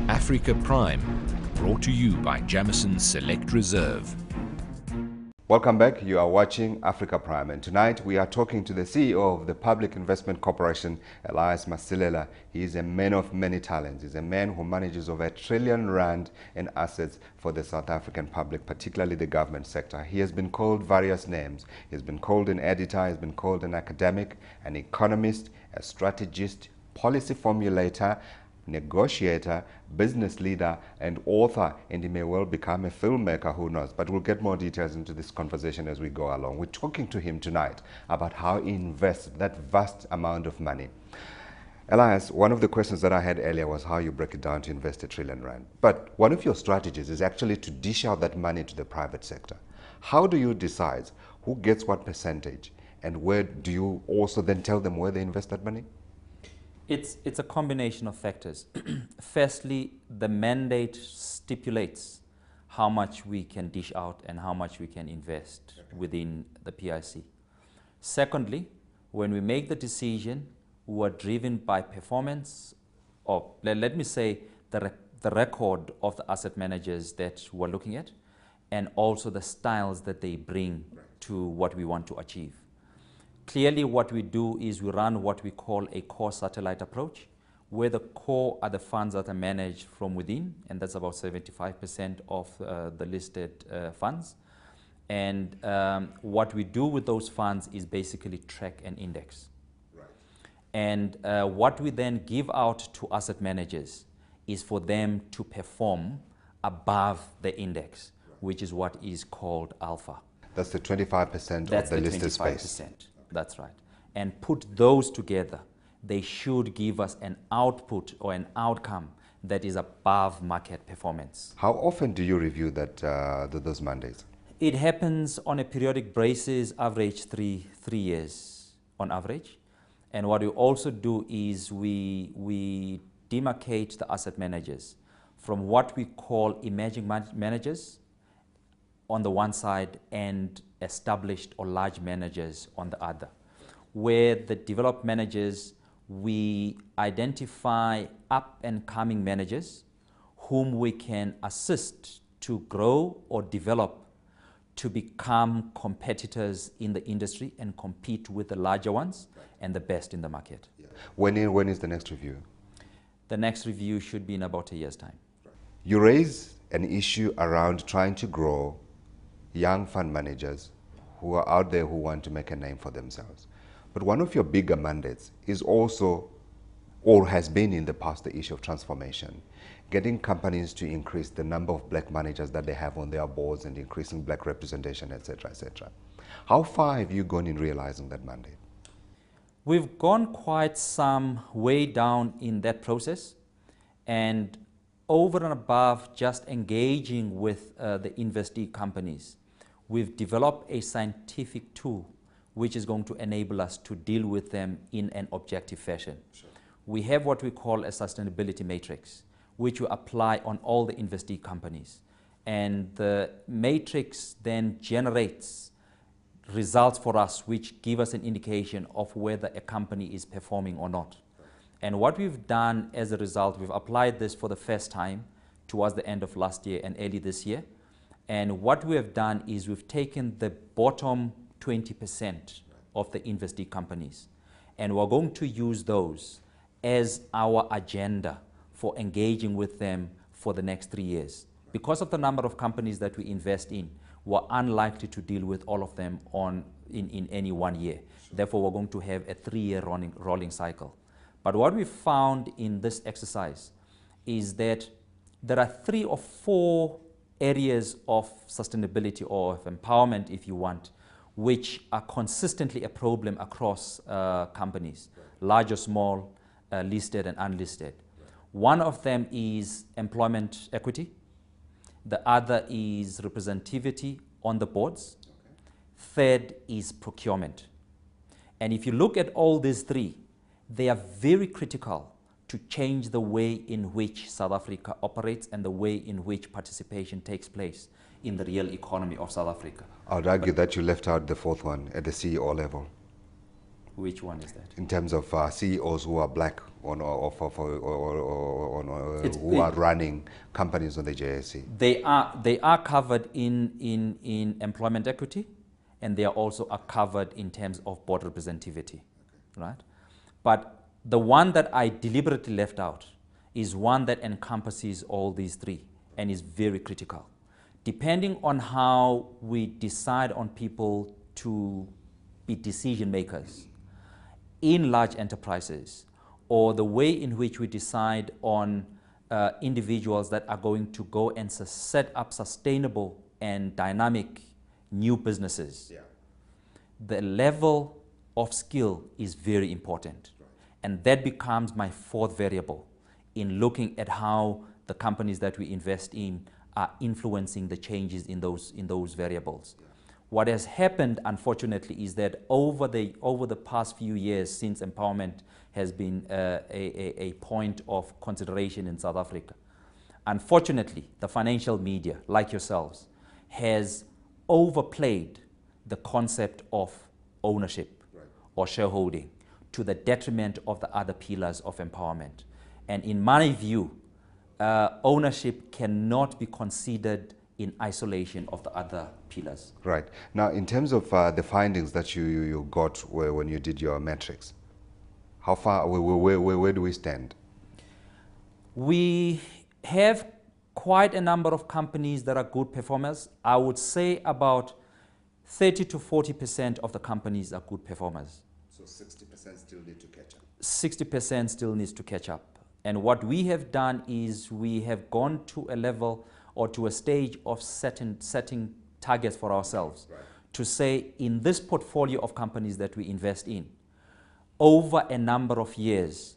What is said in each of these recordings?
Africa Prime, brought to you by Jameson's Select Reserve. Welcome back. You are watching Africa Prime, and tonight we are talking to the CEO of the Public Investment Corporation, Elias Masilela. He is a man of many talents. He's a man who manages over R1 trillion in assets for the South African public, particularly the government sector. He has been called various names. He's been called an editor, he's been called an academic, an economist, a strategist, policy formulator, negotiator, business leader, and author, and he may well become a filmmaker, who knows. But we'll get more details into this conversation as we go along. We're talking to him tonight about how he invests that vast amount of money. Elias, one of the questions that I had earlier was how you break it down to invest R1 trillion. But one of your strategies is actually to dish out that money to the private sector. How do you decide who gets what percentage, and where do you also then tell them where they invest that money? It's a combination of factors. Firstly, the mandate stipulates how much we can dish out and how much we can invest within the PIC. Secondly, when we make the decision, we are driven by performance, or let me say the record of the asset managers that we're looking at, and also the styles that they bring to what we want to achieve. Clearly, what we do is we run what we call a core satellite approach, where the core are the funds that are managed from within, and that's about 75% of the listed funds. And what we do with those funds is basically track and index. Right. And what we then give out to asset managers is for them to perform above the index, which is what is called alpha. That's the 25% of the listed space. That's right. And put those together, they should give us an output or an outcome that is above market performance. How often do you review those mandates? It happens on a periodic basis, average three years on average. And what we also do is we demarcate the asset managers from what we call emerging managers on the one side and established or large managers on the other. Where the developed managers, we identify up and coming managers whom we can assist to grow or develop to become competitors in the industry and compete with the larger ones and the best in the market. Yeah. When is the next review? The next review should be in about a year's time. You raise an issue around trying to grow young fund managers who are out there who want to make a name for themselves. But one of your bigger mandates is also, or has been in the past, the issue of transformation. Getting companies to increase the number of black managers that they have on their boards and increasing black representation, etc., etc. How far have you gone in realizing that mandate? We've gone quite some way down in that process, and over and above just engaging with the investee companies, we've developed a scientific tool which is going to enable us to deal with them in an objective fashion. Sure. We have what we call a sustainability matrix, which we apply on all the investee companies. And the matrix then generates results for us which give us an indication of whether a company is performing or not. And what we've done as a result, we've applied this for the first time towards the end of last year and early this year. And what we have done is we've taken the bottom 20% of the investee companies, and we're going to use those as our agenda for engaging with them for the next 3 years. Because of the number of companies that we invest in, we're unlikely to deal with all of them in any 1 year. Sure. Therefore, we're going to have a 3-year rolling cycle. But what we found in this exercise is that there are 3 or 4 areas of sustainability or of empowerment, if you want, which are consistently a problem across companies, large or small, listed and unlisted. One of them is employment equity. The other is representativity on the boards. Third is procurement. And if you look at all these 3, they are very critical to change the way in which South Africa operates and the way in which participation takes place in the real economy of South Africa. I would argue that you left out the 4th one at the CEO level. Which one is that? In terms of CEOs who are black who are running companies on the JSE? They are covered in employment equity, and they are also covered in terms of board representativity, right? But the one that I deliberately left out is one that encompasses all these three and is very critical. Depending on how we decide on people to be decision makers in large enterprises, or the way in which we decide on individuals that are going to go and set up sustainable and dynamic new businesses, the level of skill is very important. And that becomes my fourth variable in looking at how the companies that we invest in are influencing the changes in those variables. What has happened, unfortunately, is that over the past few years, since empowerment has been a point of consideration in South Africa, unfortunately, the financial media, like yourselves, has overplayed the concept of ownership or shareholding to the detriment of the other pillars of empowerment. And in my view, ownership cannot be considered in isolation of the other pillars. Right. Now, in terms of the findings that you got when you did your metrics, how far, where do we stand? We have quite a number of companies that are good performers. I would say about 30 to 40% of the companies are good performers. So 60% still need to catch up. 60% still needs to catch up. And what we have done is we have gone to a level or to a stage of setting targets for ourselves to say, in this portfolio of companies that we invest in, over a number of years,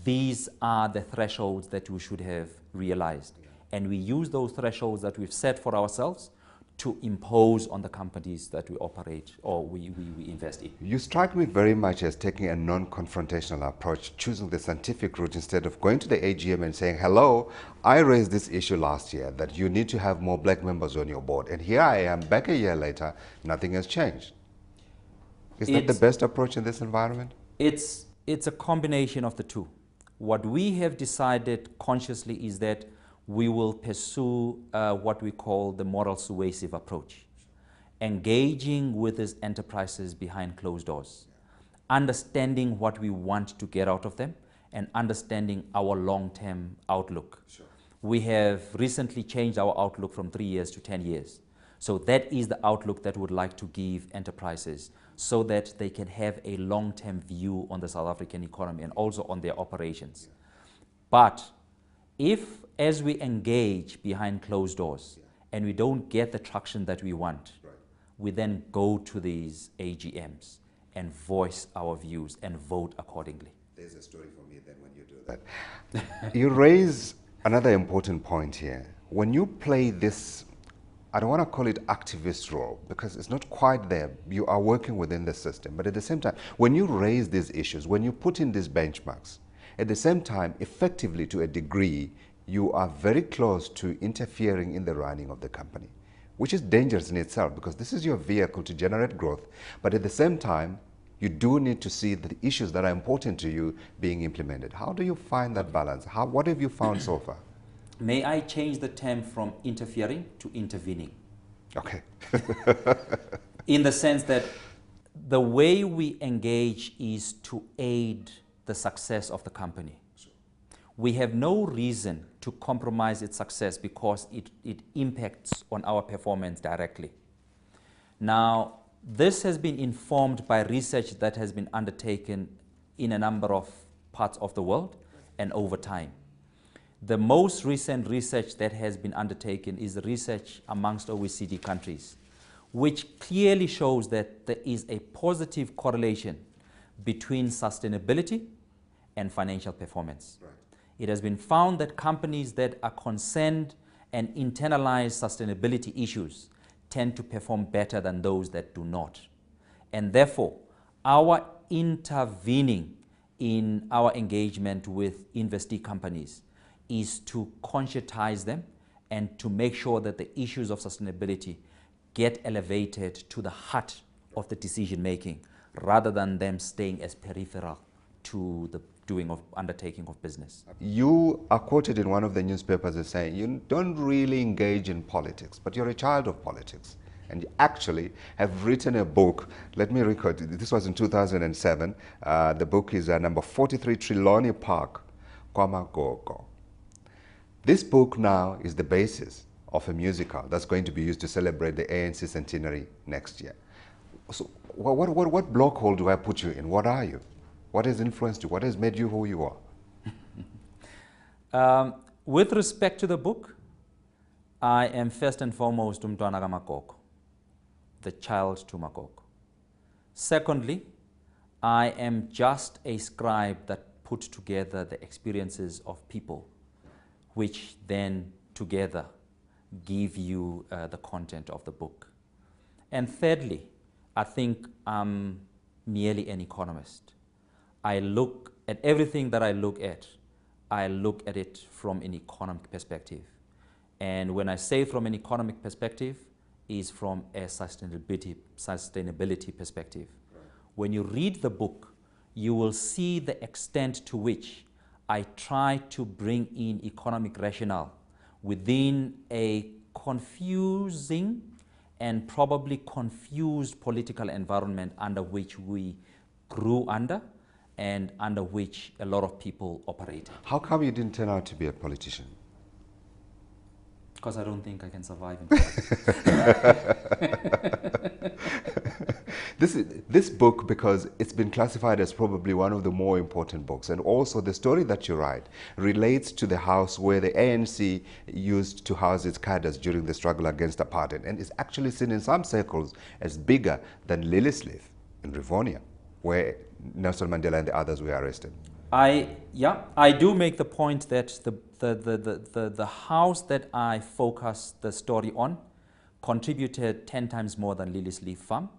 these are the thresholds that we should have realized. And we use those thresholds that we've set for ourselves to impose on the companies that we operate or we invest in. You strike me very much as taking a non-confrontational approach, choosing the scientific route instead of going to the AGM and saying, hello, I raised this issue last year that you need to have more black members on your board. And here I am back a year later, nothing has changed. Is that the best approach in this environment? It's a combination of the two. What we have decided consciously is that we will pursue what we call the moral suasive approach, engaging with these enterprises behind closed doors, understanding what we want to get out of them, and understanding our long-term outlook. Sure. We have recently changed our outlook from 3 years to 10 years. So that is the outlook that we would like to give enterprises so that they can have a long-term view on the South African economy and also on their operations. But if, as we engage behind closed doors and we don't get the traction that we want, we then go to these AGMs and voice our views and vote accordingly. There's a story for me then when you do that. You raise another important point here. When you play this, I don't want to call it activist role because it's not quite there. You are working within the system. But at the same time, when you raise these issues, when you put in these benchmarks, at the same time, effectively to a degree, you are very close to interfering in the running of the company, which is dangerous in itself because this is your vehicle to generate growth. But at the same time, you do need to see the issues that are important to you being implemented. How do you find that balance? What have you found so far? May I change the term from interfering to intervening? Okay. In the sense that the way we engage is to aid the success of the company. We have no reason to compromise its success because it impacts on our performance directly. Now, this has been informed by research that has been undertaken in a number of parts of the world and over time. The most recent research that has been undertaken is research amongst OECD countries, which clearly shows that there is a positive correlation between sustainability and financial performance. Right. It has been found that companies that are concerned and internalize sustainability issues tend to perform better than those that do not. And therefore, our intervening in our engagement with investee companies is to conscientize them and to make sure that the issues of sustainability get elevated to the heart of the decision making rather than them staying as peripheral to the undertaking of business. You are quoted in one of the newspapers as saying you don't really engage in politics, but you're a child of politics. And you actually have written a book. Let me record, this was in 2007. The book is number 43, Triloni Park, Kwamagogo. This book now is the basis of a musical that's going to be used to celebrate the ANC centenary next year. So what block hole do I put you in? What are you? What has influenced you? What has made you who you are? With respect to the book, I am first and foremost umntwana kaMagogo, the child to Magogo. Secondly, I am just a scribe that put together the experiences of people, which then together give you the content of the book. And thirdly, I think I'm merely an economist. I look at everything that I look at it from an economic perspective. And when I say from an economic perspective, is from a sustainability perspective. Right. When you read the book, you will see the extent to which I try to bring in economic rationale within a confusing and probably confused political environment under which we grew under and under which a lot of people operate. How come you didn't turn out to be a politician? Because I don't think I can survive in politics. This book, because it's been classified as probably one of the more important books, and also the story that you write relates to the house where the ANC used to house its cadres during the struggle against apartheid, and is actually seen in some circles as bigger than Liliesleaf in Rivonia, where Nelson Mandela and the others were arrested. I do make the point that the house that I focus the story on contributed 10 times more than Liliesleaf Farm,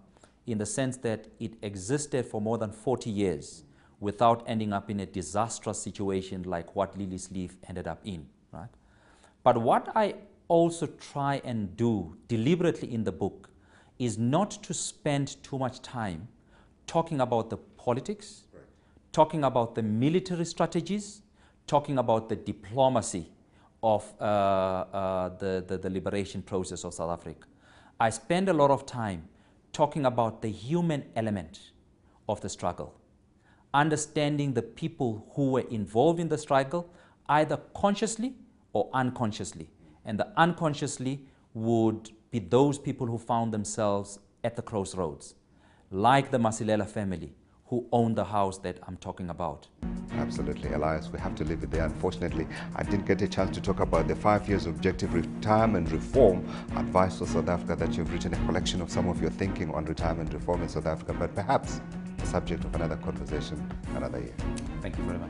in the sense that it existed for more than 40 years without ending up in a disastrous situation like what Liliesleaf ended up in, right? But what I also try and do deliberately in the book is not to spend too much time talking about the politics, right, talking about the military strategies, talking about the diplomacy of the liberation process of South Africa. I spend a lot of time talking about the human element of the struggle, understanding the people who were involved in the struggle, either consciously or unconsciously. And the unconsciously would be those people who found themselves at the crossroads, like the Masilela family, who owned the house that I'm talking about. Absolutely, Elias. We have to leave it there. Unfortunately, I didn't get a chance to talk about the 5 years objective retirement reform advice for South Africa, that you've written a collection of some of your thinking on retirement reform in South Africa, but perhaps the subject of another conversation another year. Thank you very much.